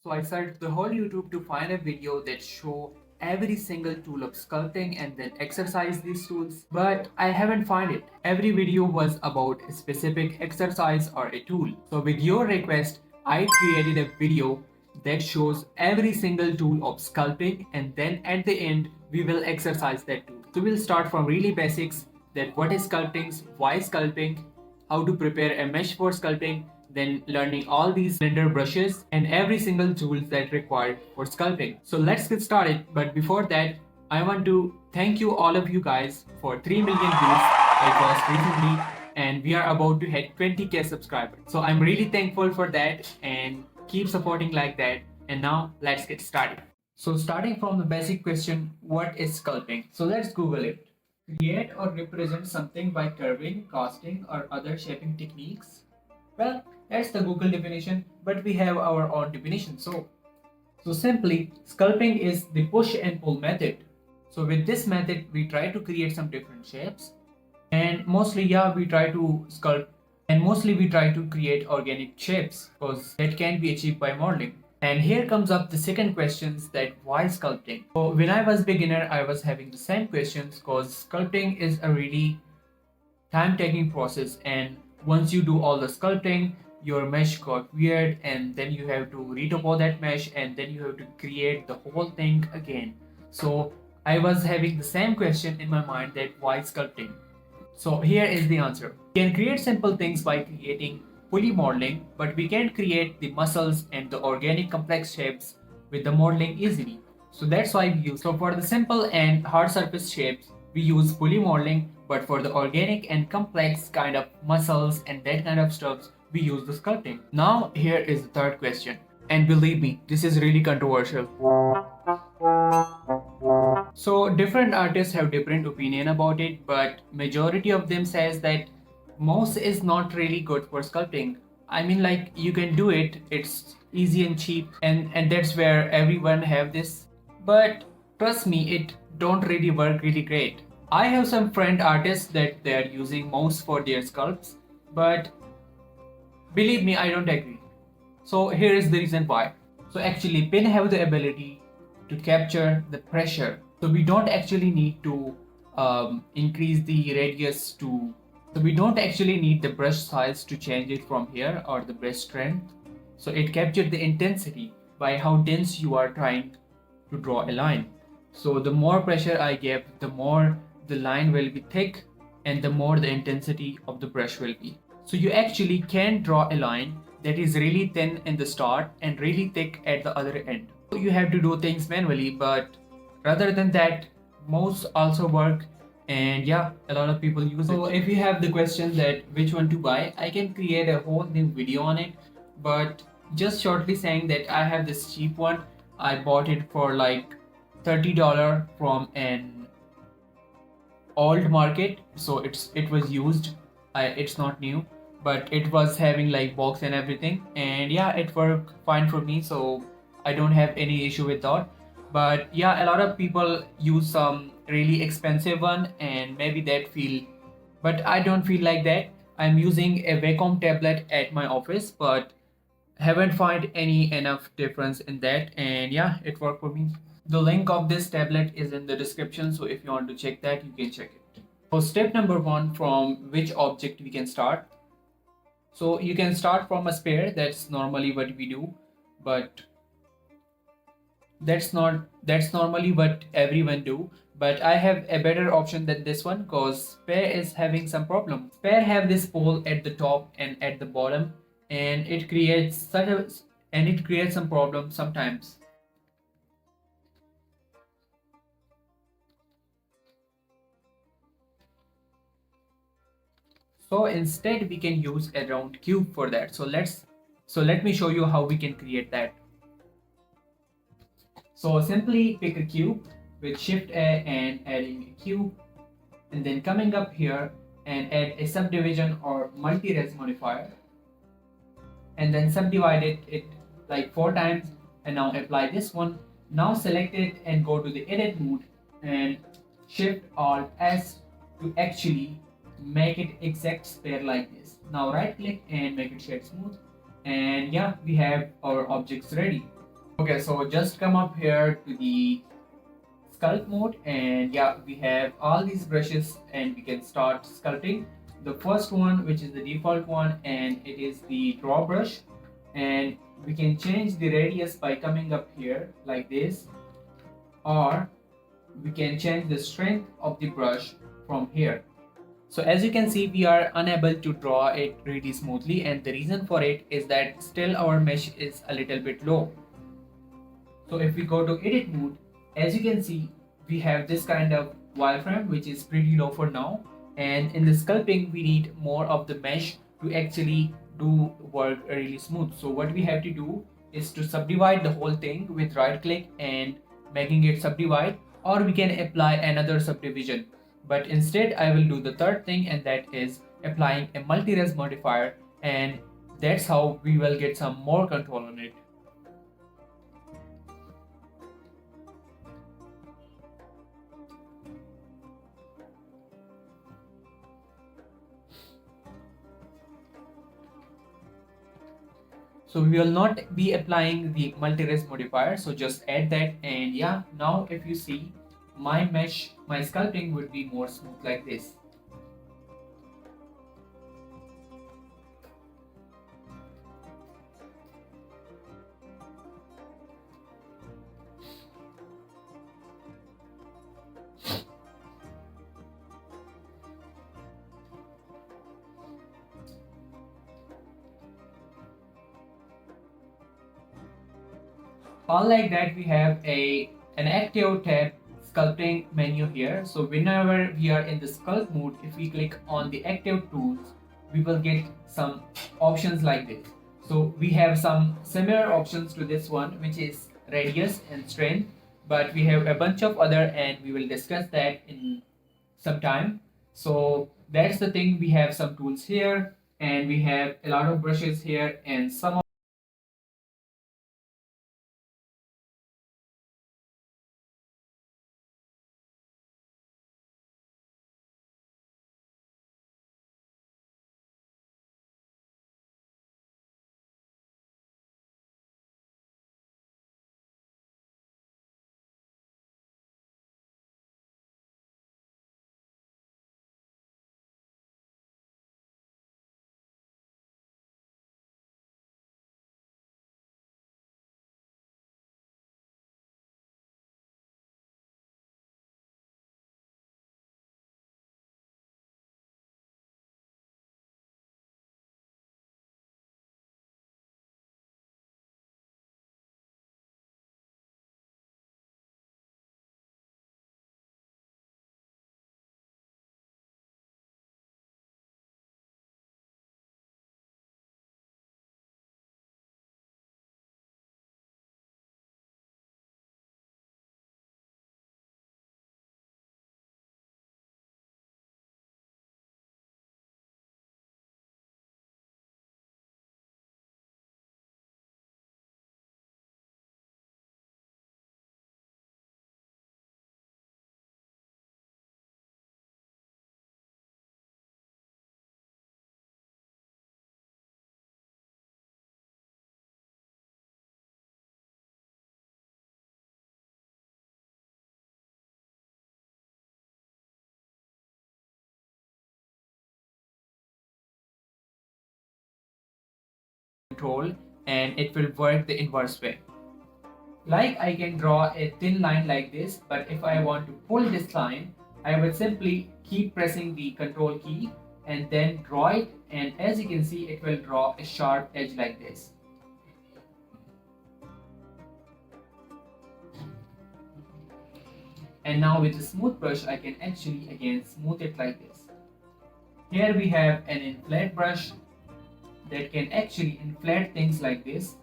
So I searched the whole YouTube to find a video that show every single tool of sculpting and then exercise these tools, but I haven't found it. Every video was about a specific exercise or a tool. So with your request, I created a video that shows every single tool of sculpting, and then at the end we will exercise that tool. So we'll start from really basics, that what is sculpting, why sculpting, how to prepare a mesh for sculpting, then learning all these Blender brushes and every single tools that required for sculpting. So let's get started. But before that, I want to thank you all of you guys for 3 million views I crossed recently, and we are about to hit 20k subscribers. So I'm really thankful for that, and keep supporting like that. And now let's get started. So starting from the basic question, what is sculpting? So let's Google it. Create or represent something by curving, casting, or other shaping techniques. Well, that's the Google definition, but we have our own definition. So simply, sculpting is the push and pull method. So with this method, we try to create some different shapes, and mostly, yeah, we try to sculpt, and mostly we try to create organic shapes because that can be achieved by modeling. And here comes up the second questions, that why sculpting? So when I was beginner, I was having the same questions because sculpting is a really time-taking process, and once you do all the sculpting, your mesh got weird, and then you have to retopo that mesh, and then you have to create the whole thing again. So I was having the same question in my mind, that why sculpting? So here is the answer. We can create simple things by creating fully modeling, but we can't create the muscles and the organic complex shapes with the modeling easily. So that's why we use. So for the simple and hard surface shapes, we use fully modeling, but for the organic and complex kind of muscles and that kind of stuff, we use the sculpting. Now here is the third question. And believe me, this is really controversial. So different artists have different opinion about it, but majority of them says that mouse is not really good for sculpting. I mean, like, you can do it, it's easy and cheap, and that's where everyone have this. But trust me, it don't really work really great. I have some friend artists that they are using mouse for their sculpts, but believe me, I don't agree. So here is the reason why. So actually, pen have the ability to capture the pressure. So we don't actually need to increase the radius to. So we don't actually need the brush size to change it from here, or the brush strength. So it captures the intensity by how dense you are trying to draw a line. So the more pressure I give, the more the line will be thick, and the more the intensity of the brush will be. So you actually can draw a line that is really thin in the start and really thick at the other end. So you have to do things manually, but rather than that, mouse also work, and yeah, a lot of people use it. So if you have the question that which one to buy, I can create a whole new video on it, but just shortly saying that I have this cheap one. I bought it for like $30 from an old market, so it was used. It's not new, but it was having like box and everything, and yeah, it worked fine for me, so I don't have any issue with that. But yeah, a lot of people use some really expensive one, and maybe that feel, but I don't feel like that. I'm using a Wacom tablet at my office, but haven't find any enough difference in that, and yeah, it worked for me. The link of this tablet is in the description, so if you want to check that, you can check it. So step number one, from which object we can start. So you can start from a sphere, that's normally what we do, but that's normally what everyone do. But I have a better option than this one, because sphere is having some problem. Sphere have this pole at the top and at the bottom, and it creates some problem sometimes. So instead we can use a round cube for that. So let me show you how we can create that. So simply pick a cube with Shift A and adding a cube, and then coming up here and add a subdivision or multi-res modifier, and then subdivide it like 4 times, and now apply this one. Now select it and go to the edit mode and Shift Alt S to actually make it exact sphere like this. Now right click and make it shade smooth, and yeah, we have our objects ready. Okay, so just come up here to the sculpt mode, and yeah, we have all these brushes and we can start sculpting. The first one, which is the default one, and it is the draw brush, and we can change the radius by coming up here like this, or we can change the strength of the brush from here. So as you can see, we are unable to draw it really smoothly, and the reason for it is that still our mesh is a little bit low. So if we go to edit mode, as you can see, we have this kind of wireframe which is pretty low for now. And in the sculpting, we need more of the mesh to actually do work really smooth. So what we have to do is to subdivide the whole thing with right click and making it subdivide, or we can apply another subdivision. But instead, I will do the third thing, and that is applying a multi-res modifier, and that's how we will get some more control on it. So we will not be applying the multi-res modifier, so just add that, and yeah, now if you see, my mesh, my sculpting would be more smooth like this. Unlike that, we have an active tab sculpting menu here. So whenever we are in the sculpt mode, if we click on the active tools, we will get some options like this. So we have some similar options to this one, which is radius and strength, but we have a bunch of other, and we will discuss that in some time. So that's the thing. We have some tools here, and we have a lot of brushes here, and some control, and it will work the inverse way. Like I can draw a thin line like this, but if I want to pull this line, I will simply keep pressing the control key and then draw it, and as you can see, it will draw a sharp edge like this. And now with the smooth brush, I can actually again smooth it like this. Here we have an inflate brush that can actually inflate things like this.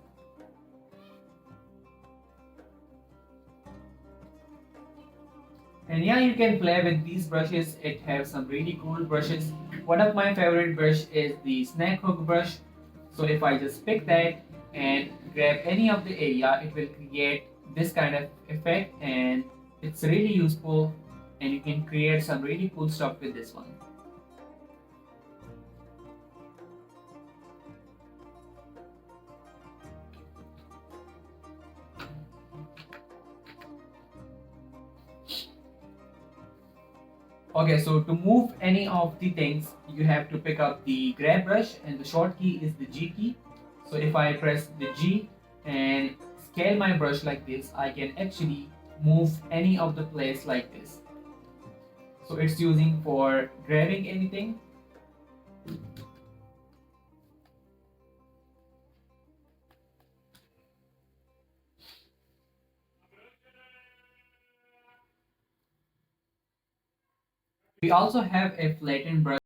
And yeah, you can play with these brushes. It has some really cool brushes. One of my favorite brush is the snake hook brush. So if I just pick that and grab any of the area, it will create this kind of effect, and it's really useful, and you can create some really cool stuff with this one. Okay, so to move any of the things, you have to pick up the grab brush, and the short key is the G key. So if I press the G and scale my brush like this, I can actually move any of the place like this. So it's using for grabbing anything. We also have a flattened brush.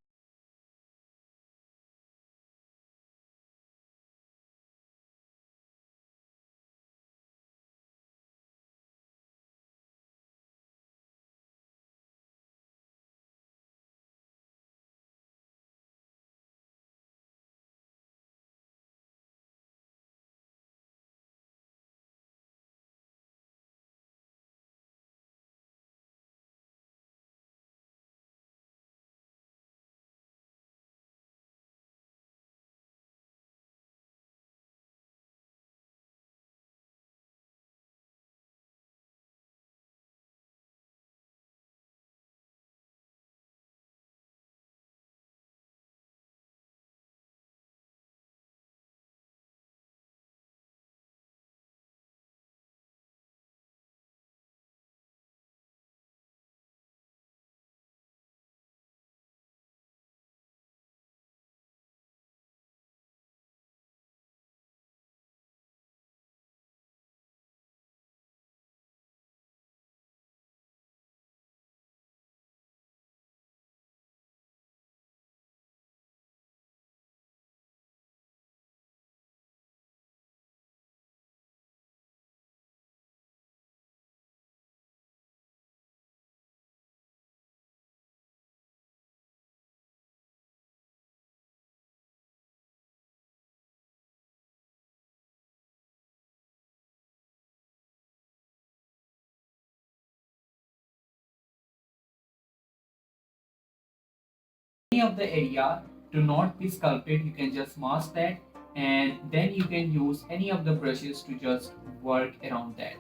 Any of the area to not be sculpted, you can just mask that, and then you can use any of the brushes to just work around that.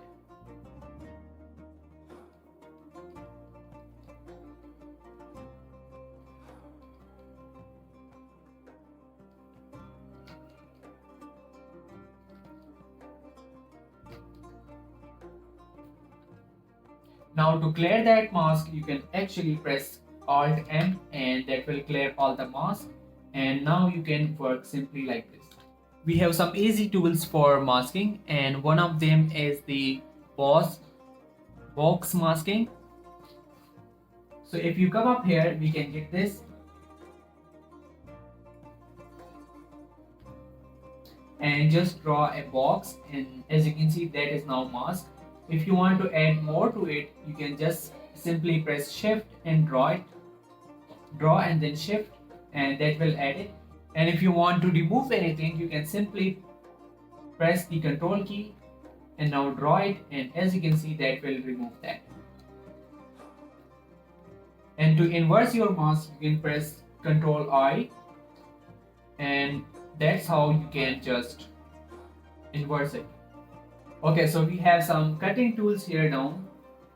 Now to clear that mask, you can actually press Alt M, and that will clear all the mask, and now you can work simply like this. We have some easy tools for masking, and one of them is the box masking. So if you come up here, we can get this, and just draw a box, and as you can see, that is now masked. If you want to add more to it, you can just simply press shift and draw and then shift, and that will add it. And if you want to remove anything, you can simply press the control key and now draw it, and as you can see, that will remove that. And to inverse your mask, you can press Control I, and that's how you can just inverse it. Okay, so we have some cutting tools here down.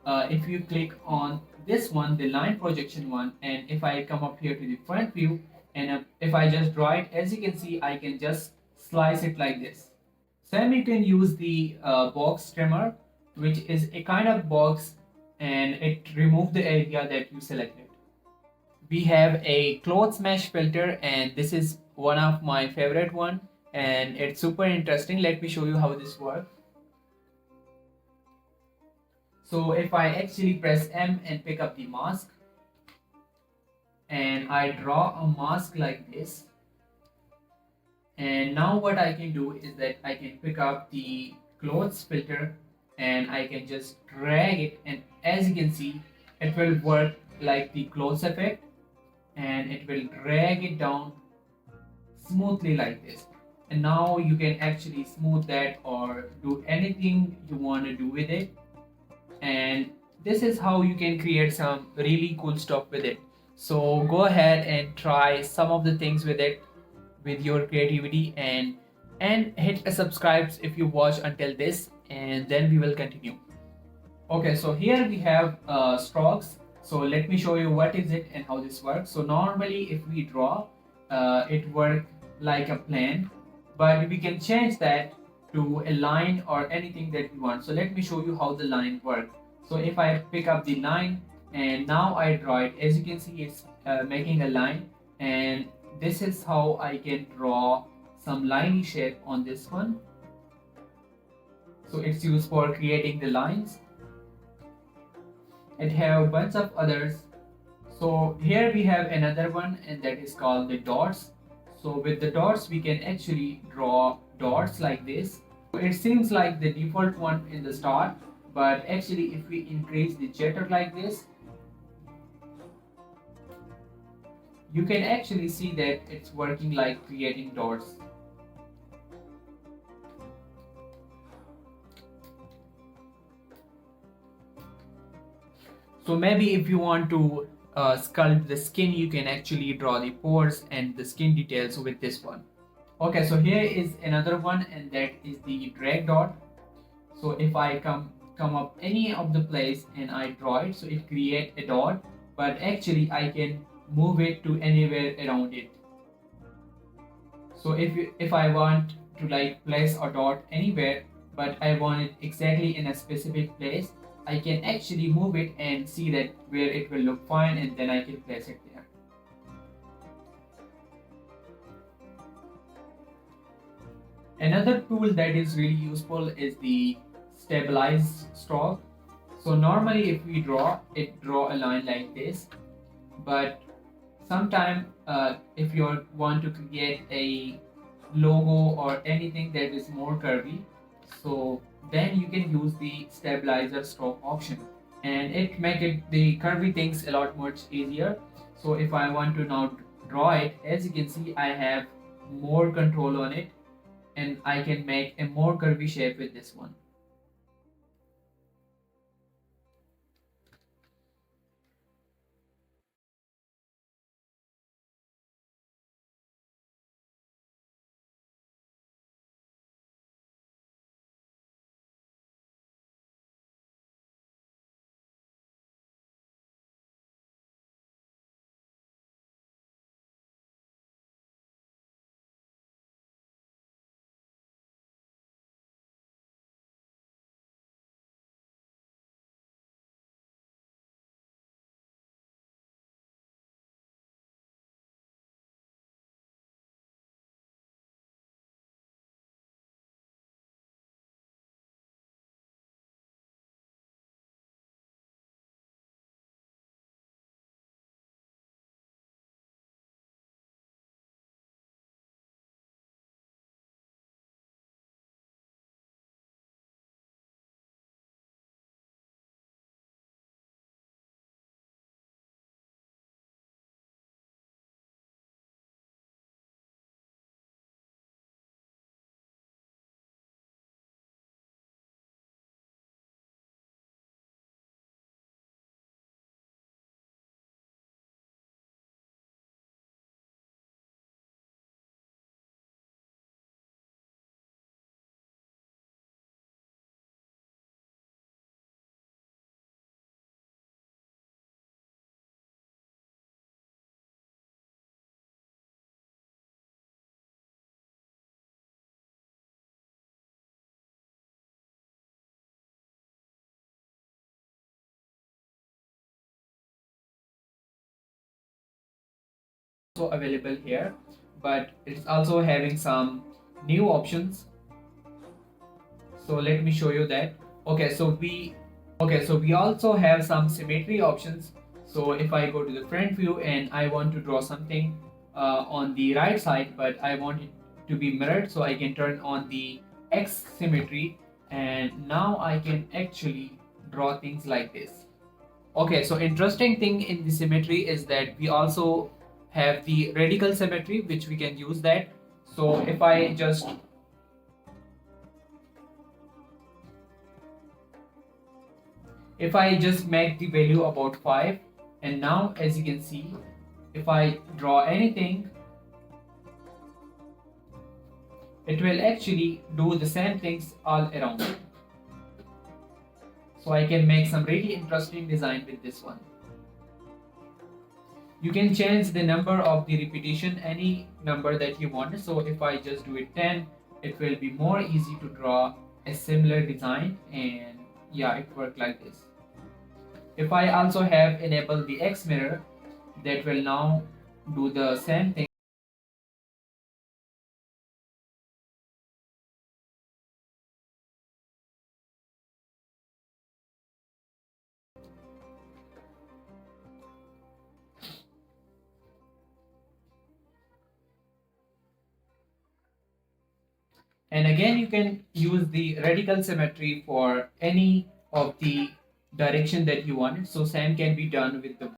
If you click on this one, the line projection one, and if I come up here to the front view, and if I just draw it, as you can see, I can just slice it like this. Same, you can use the box trimmer, which is a kind of box, and it removes the area that you selected. We have a clothes mesh filter, and this is one of my favorite one, and it's super interesting. Let me show you how this works. So if I actually press M and pick up the mask, and I draw a mask like this, and now what I can do is that I can pick up the clothes filter, and I can just drag it, and as you can see, it will work like the clothes effect, and it will drag it down smoothly like this. And now you can actually smooth that or do anything you want to do with it, and this is how you can create some really cool stuff with it. So go ahead and try some of the things with it, with your creativity, and hit a subscribe if you watch until this, and then we will continue. Okay, so here we have strokes. So let me show you what is it and how this works. So normally if we draw, it works like a plan, but we can change that to a line or anything that we want. So let me show you how the line works. So if I pick up the line and now I draw it, as you can see, it's making a line, and this is how I can draw some liney shape on this one. So it's used for creating the lines. It have a bunch of others. So here we have another one, and that is called the dots. So with the dots we can actually draw dots like this. It seems like the default one in the start, but actually if we increase the jitter like this, you can actually see that it's working like creating dots. So maybe if you want to sculpt the skin, you can actually draw the pores and the skin details with this one. Okay, so here is another one, and that is the drag dot. So if I come up any of the place and I draw it, so it create a dot, but actually I can move it to anywhere around it. So if I want to like place a dot anywhere, but I want it exactly in a specific place, I can actually move it and see that where it will look fine, and then I can place it there. Another tool that is really useful is the stabilize stroke. So normally if we draw a line like this, but sometimes if you want to create a logo or anything that is more curvy, so then you can use the stabilizer stroke option, and it make it the curvy things a lot much easier. So if I want to now draw it, as you can see, I have more control on it, and I can make a more curvy shape with this one. Also available here, but it's also having some new options. So let me show you that. Okay, so we also have some symmetry options. So if I go to the front view and I want to draw something on the right side, but I want it to be mirrored, so I can turn on the X symmetry, and now I can actually draw things like this. Okay, so interesting thing in the symmetry is that we also have the radical symmetry, which we can use that. So if I just make the value about 5, and now as you can see, if I draw anything, it will actually do the same things all around. So I can make some really interesting design with this one. You can change the number of the repetition, any number that you want. So if I just do it 10, it will be more easy to draw a similar design, and yeah, it worked like this. If I also have enabled the X mirror, that will now do the same thing. And again, you can use the radical symmetry for any of the direction that you want. So same can be done with the.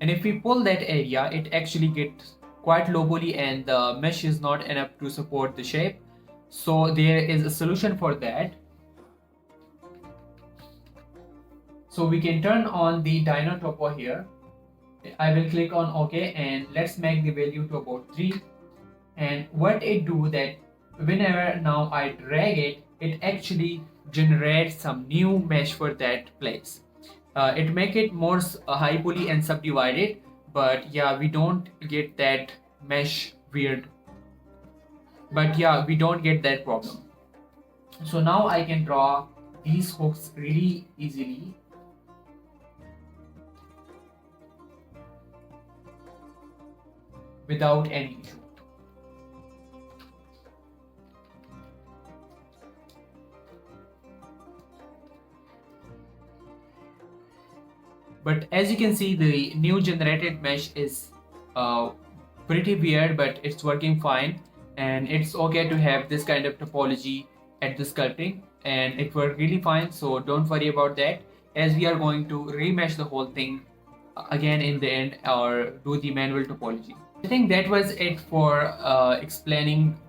And if we pull that area, it actually gets quite low poly and the mesh is not enough to support the shape. So there is a solution for that. So we can turn on the Dino Topo here. I will click on OK and let's make the value to about 3. And what it do that whenever now I drag it, it actually generates some new mesh for that place. It make it more high poly and subdivided, but yeah, we don't get that mesh weird. But yeah, we don't get that problem. So now I can draw these hooks really easily. Without any issue. But as you can see, the new generated mesh is uh, pretty weird, but it's working fine. And it's okay to have this kind of topology at the sculpting, and it worked really fine. So don't worry about that, as we are going to remesh the whole thing again in the end, or do the manual topology. I think that was it for explaining.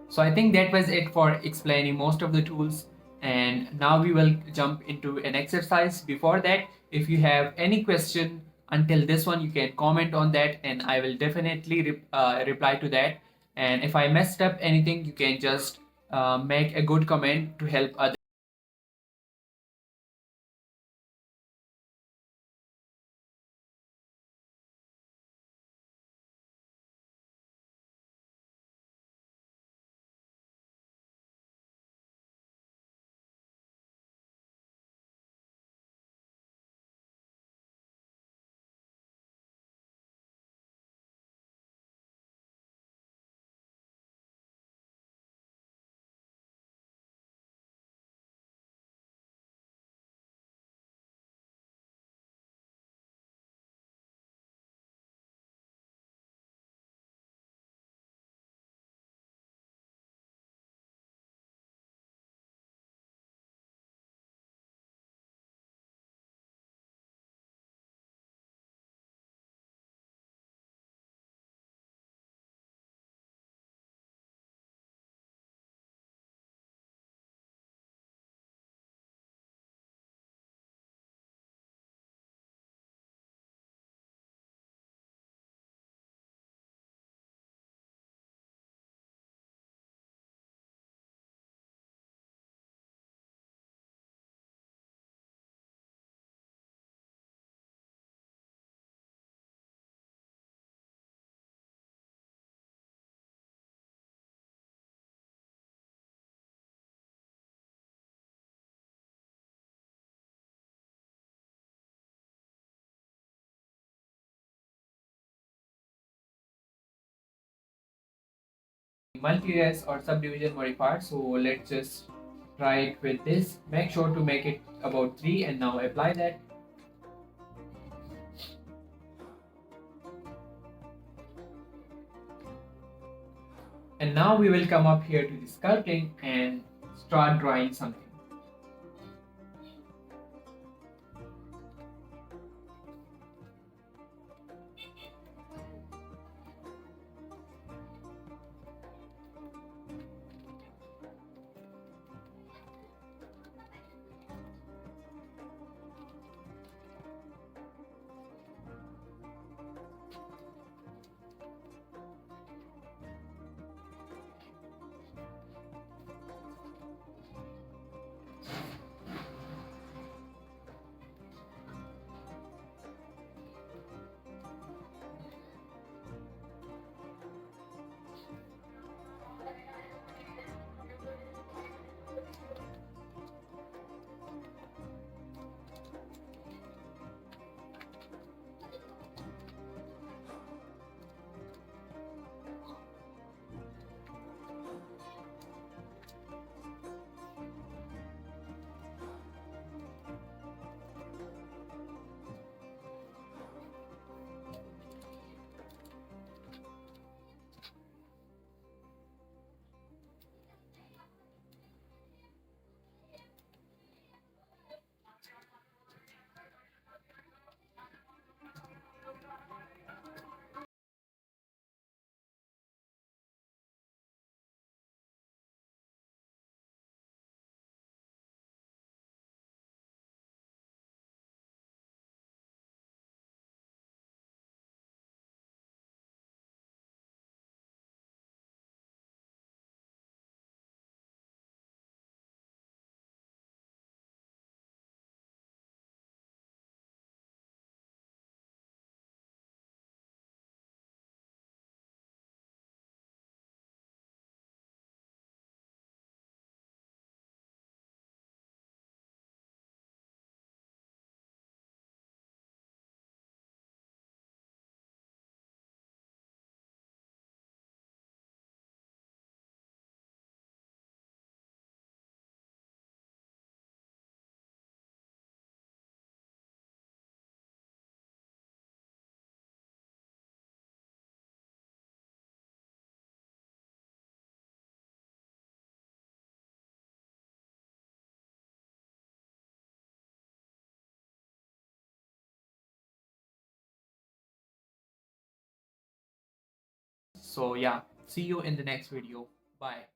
So I think that was it for explaining most of the tools, and now we will jump into an exercise. Before that, if you have any question until this one, you can comment on that and I will definitely reply to that. And if I messed up anything, you can just make a good comment to help others. multi-res or subdivision modifier. So let's just try it with this. Make sure to make it about 3 and now apply that. And now we will come up here to the sculpting and start drawing something. So yeah, see you in the next video. Bye.